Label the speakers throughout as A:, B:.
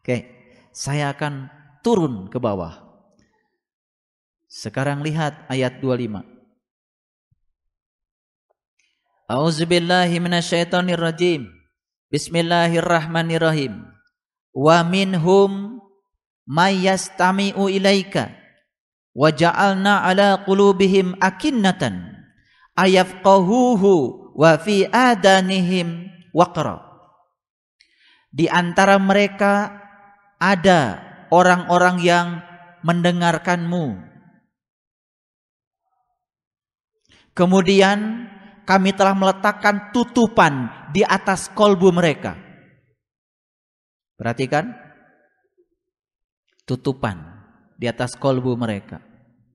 A: Oke, saya akan turun ke bawah. Sekarang lihat ayat 25. A'udzubillahi minasyaitonirrajim. Bismillahirrahmanirrahim. Wa minhum may yastami'u ilaika wa ja'alna ala qulubihim akinnatan ayafqahuhu wa fi adanihim waqra. Di antara mereka ada orang-orang yang mendengarkanmu. Kemudian kami telah meletakkan tutupan di atas kolbu mereka. Perhatikan. Tutupan di atas kolbu mereka.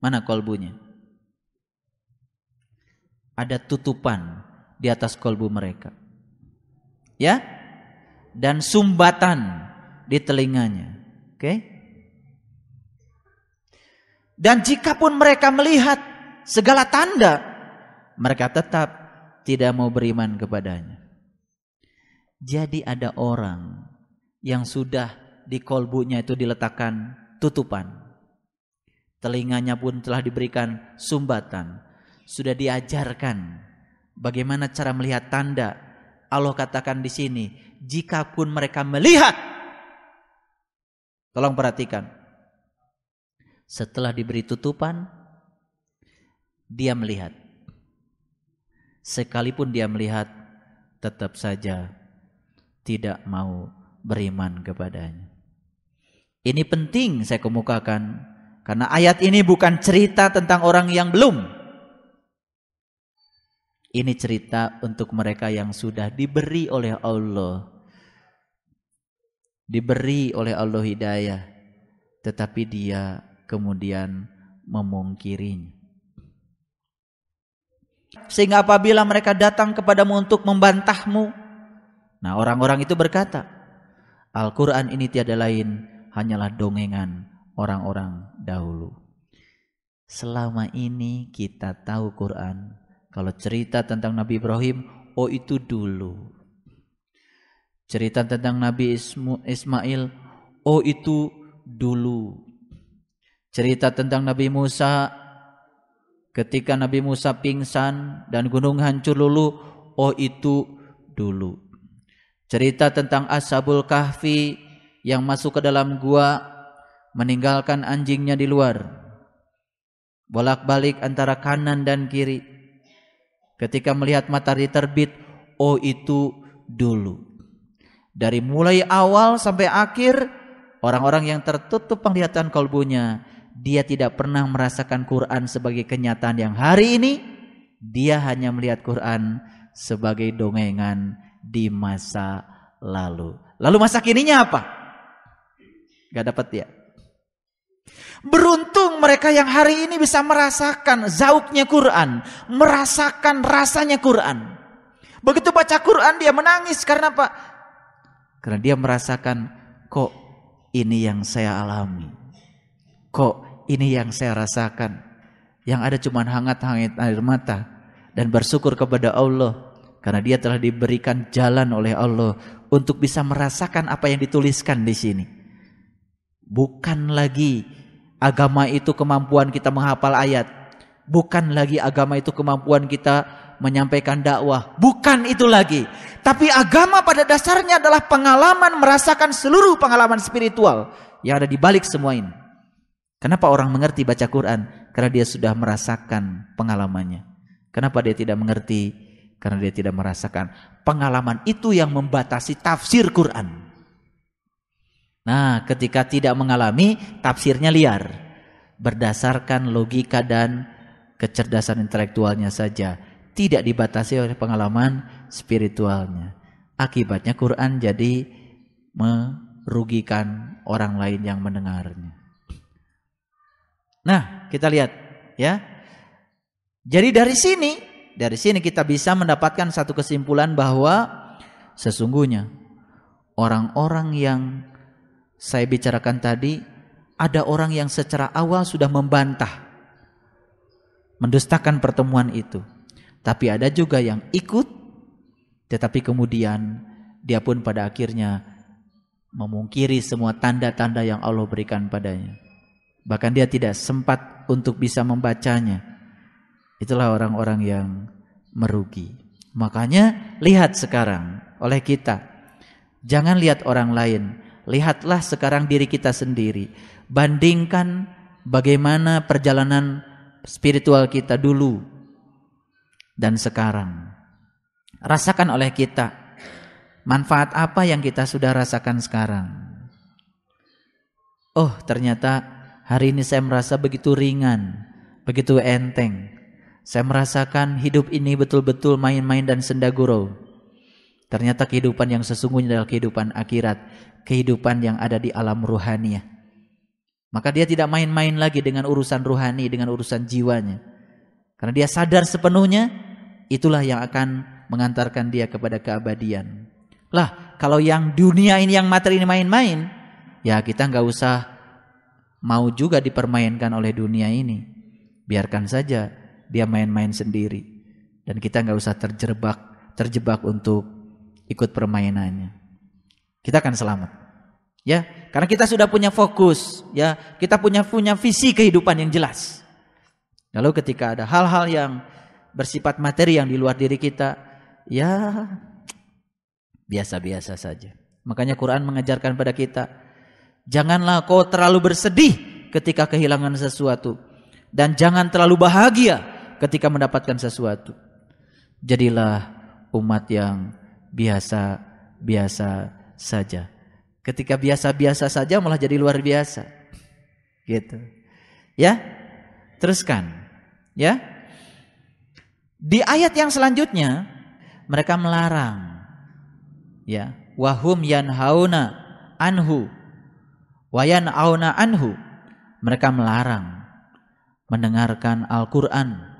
A: Mana kolbunya? Ada tutupan di atas kolbu mereka. Ya? Dan sumbatan di telinganya. Oke? Dan jikapun mereka melihat segala tanda, mereka tetap tidak mau beriman kepadanya. Jadi ada orang yang sudah di kolbunya itu diletakkan tutupan. Telinganya pun telah diberikan sumbatan. Sudah diajarkan bagaimana cara melihat tanda. Allah katakan di sini, jikapun mereka melihat. Tolong perhatikan. Setelah diberi tutupan, dia melihat. Sekalipun dia melihat, tetap saja tidak mau beriman kepadanya. Ini penting saya kemukakan, karena ayat ini bukan cerita tentang orang yang belum. Ini cerita untuk mereka yang sudah diberi oleh Allah. Diberi oleh Allah hidayah, tetapi dia kemudian memungkirinya. Sehingga apabila mereka datang kepadamu untuk membantahmu, nah orang-orang itu berkata, Al-Quran ini tiada lain hanyalah dongengan orang-orang dahulu. Selama ini kita tahu Quran, kalau cerita tentang Nabi Ibrahim, oh itu dulu. Cerita tentang Nabi Ismail, oh itu dulu. Cerita tentang Nabi Musa, ketika Nabi Musa pingsan dan gunung hancur luluh, oh itu dulu. Cerita tentang Ashabul Kahfi yang masuk ke dalam gua, meninggalkan anjingnya di luar, bolak-balik antara kanan dan kiri. Ketika melihat matahari terbit, oh itu dulu. Dari mulai awal sampai akhir, orang-orang yang tertutup penglihatan kalbunya, dia tidak pernah merasakan Quran sebagai kenyataan yang hari ini. Dia hanya melihat Quran sebagai dongengan di masa lalu. Lalu masa kininya apa? Gak dapat ya. Beruntung mereka yang hari ini bisa merasakan zauknya Quran, merasakan rasanya Quran. Begitu baca Quran dia menangis. Karena apa? Karena dia merasakan, kok ini yang saya alami, kok ini yang saya rasakan. Yang ada cuma hangat-hangat air mata. Dan bersyukur kepada Allah, karena dia telah diberikan jalan oleh Allah untuk bisa merasakan apa yang dituliskan di sini. Bukan lagi agama itu kemampuan kita menghafal ayat. Bukan lagi agama itu kemampuan kita menyampaikan dakwah. Bukan itu lagi. Tapi agama pada dasarnya adalah pengalaman, merasakan seluruh pengalaman spiritual yang ada di balik semua ini. Kenapa orang mengerti baca Quran? Karena dia sudah merasakan pengalamannya. Kenapa dia tidak mengerti? Karena dia tidak merasakan. Pengalaman itu yang membatasi tafsir Quran. Nah, ketika tidak mengalami, tafsirnya liar. Berdasarkan logika dan kecerdasan intelektualnya saja. Tidak dibatasi oleh pengalaman spiritualnya. Akibatnya Quran jadi merugikan orang lain yang mendengarnya. Nah, kita lihat ya. Jadi dari sini kita bisa mendapatkan satu kesimpulan bahwa sesungguhnya orang-orang yang saya bicarakan tadi, ada orang yang secara awal sudah membantah, mendustakan pertemuan itu. Tapi ada juga yang ikut, tetapi kemudian dia pun pada akhirnya memungkiri semua tanda-tanda yang Allah berikan padanya. Bahkan dia tidak sempat untuk bisa membacanya. Itulah orang-orang yang merugi. Makanya lihat sekarang oleh kita. Jangan lihat orang lain. Lihatlah sekarang diri kita sendiri. Bandingkan bagaimana perjalanan spiritual kita dulu dan sekarang. Rasakan oleh kita. Manfaat apa yang kita sudah rasakan sekarang? Oh, ternyata hari ini saya merasa begitu ringan, begitu enteng. Saya merasakan hidup ini betul-betul main-main dan senda gurau. Ternyata kehidupan yang sesungguhnya adalah kehidupan akhirat, kehidupan yang ada di alam ruhaniah. Maka dia tidak main-main lagi dengan urusan ruhani, dengan urusan jiwanya. Karena dia sadar sepenuhnya, itulah yang akan mengantarkan dia kepada keabadian. Lah, kalau yang dunia ini, yang materi ini main-main, ya kita nggak usah mau juga dipermainkan oleh dunia ini. Biarkan saja dia main-main sendiri. Dan kita nggak usah terjebak untuk ikut permainannya. Kita akan selamat. Ya, karena kita sudah punya fokus, ya, kita punya visi kehidupan yang jelas. Lalu ketika ada hal-hal yang bersifat materi yang di luar diri kita, ya biasa-biasa saja. Makanya Quran mengajarkan pada kita, janganlah kau terlalu bersedih ketika kehilangan sesuatu, dan jangan terlalu bahagia ketika mendapatkan sesuatu. Jadilah umat yang biasa-biasa saja. Ketika biasa-biasa saja malah jadi luar biasa. Gitu. Ya? Teruskan. Ya? Di ayat yang selanjutnya mereka melarang. Ya, wahum yanhauna anhu wa yan'auna anhu. Mereka melarang mendengarkan Al-Qur'an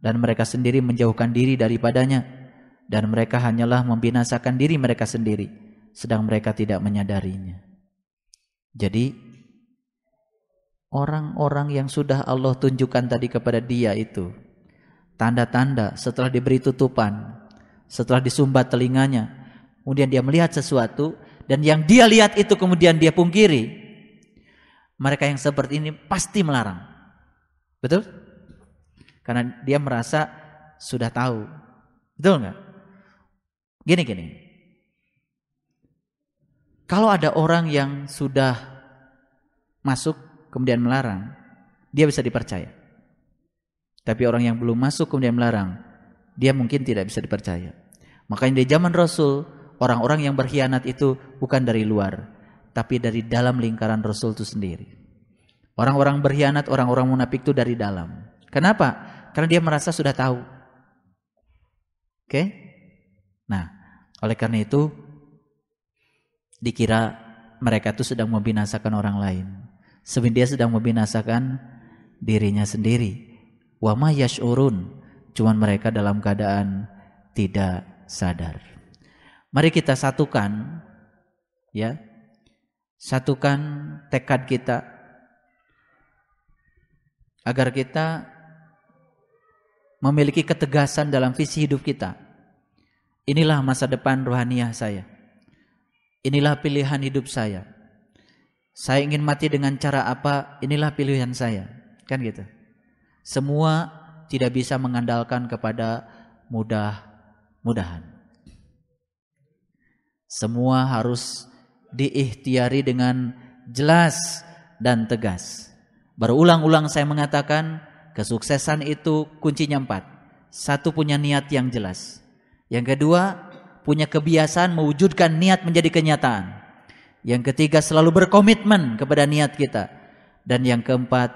A: dan mereka sendiri menjauhkan diri daripadanya. Dan mereka hanyalah membinasakan diri mereka sendiri, sedang mereka tidak menyadarinya. Jadi orang-orang yang sudah Allah tunjukkan tadi kepada dia itu, tanda-tanda setelah diberi tutupan, setelah disumbat telinganya, kemudian dia melihat sesuatu, dan yang dia lihat itu kemudian dia pungkiri. Mereka yang seperti ini pasti melarang. Betul? Karena dia merasa sudah tahu. Betul enggak? Gini. Kalau ada orang yang sudah masuk kemudian melarang, dia bisa dipercaya. Tapi orang yang belum masuk kemudian melarang, dia mungkin tidak bisa dipercaya. Makanya di zaman Rasul, orang-orang yang berkhianat itu bukan dari luar, tapi dari dalam lingkaran Rasul itu sendiri. Orang-orang berkhianat, orang-orang munafik itu dari dalam. Kenapa? Karena dia merasa sudah tahu. Oke? Nah, oleh karena itu dikira mereka itu sedang membinasakan orang lain. Sebenarnya dia sedang membinasakan dirinya sendiri. Wa ma yash'urun, cuman mereka dalam keadaan tidak sadar. Mari kita satukan, ya, satukan tekad kita agar kita memiliki ketegasan dalam visi hidup kita. Inilah masa depan rohaniah saya. Inilah pilihan hidup saya. Saya ingin mati dengan cara apa? Inilah pilihan saya. Kan gitu. Semua tidak bisa mengandalkan kepada mudah-mudahan. Semua harus diikhtiari dengan jelas dan tegas. Berulang-ulang saya mengatakan, kesuksesan itu kuncinya 4. 1, punya niat yang jelas. Yang kedua, punya kebiasaan mewujudkan niat menjadi kenyataan. Yang ketiga, selalu berkomitmen kepada niat kita. Dan yang keempat,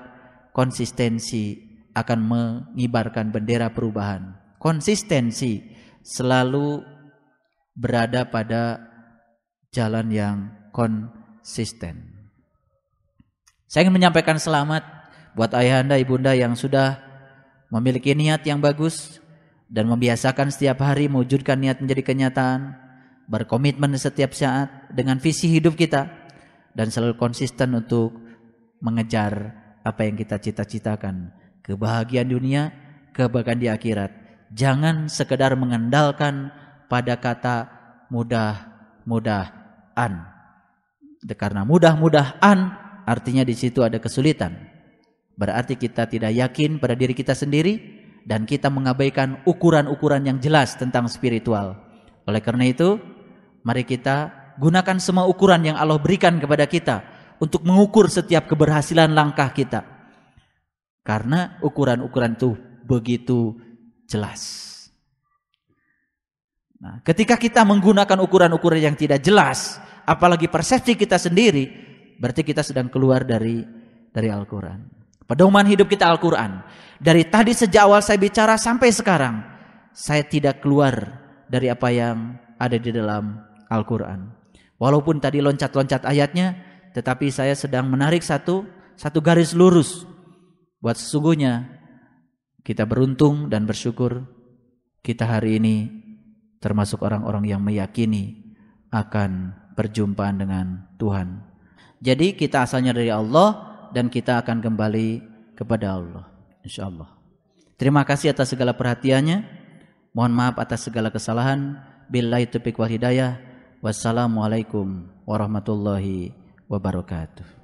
A: konsistensi akan mengibarkan bendera perubahan. Konsistensi selalu berada pada jalan yang konsisten. Saya ingin menyampaikan selamat buat ayahanda, ibunda yang sudah memiliki niat yang bagus dan membiasakan setiap hari mewujudkan niat menjadi kenyataan, berkomitmen setiap saat dengan visi hidup kita, dan selalu konsisten untuk mengejar apa yang kita cita-citakan, kebahagiaan dunia, kebahagiaan di akhirat. Jangan sekedar mengandalkan pada kata mudah-mudahan. Karena mudah-mudahan artinya di situ ada kesulitan. Berarti kita tidak yakin pada diri kita sendiri dan kita mengabaikan ukuran-ukuran yang jelas tentang spiritual. Oleh karena itu, mari kita gunakan semua ukuran yang Allah berikan kepada kita untuk mengukur setiap keberhasilan langkah kita. Karena ukuran-ukuran itu begitu jelas. Nah, ketika kita menggunakan ukuran-ukuran yang tidak jelas, apalagi persepsi kita sendiri, berarti kita sedang keluar dari Al-Quran. Pedoman hidup kita Al-Quran. Dari tadi sejak awal saya bicara sampai sekarang, saya tidak keluar dari apa yang ada di dalam Al-Quran. Walaupun tadi loncat-loncat ayatnya, tetapi saya sedang menarik satu garis lurus. Buat sesungguhnya kita beruntung dan bersyukur kita hari ini termasuk orang-orang yang meyakini akan perjumpaan dengan Tuhan. Jadi kita asalnya dari Allah dan kita akan kembali kepada Allah, insyaallah. Terima kasih atas segala perhatiannya. Mohon maaf atas segala kesalahan. Billahi taufiq wal hidayah. Wassalamualaikum warahmatullahi wabarakatuh.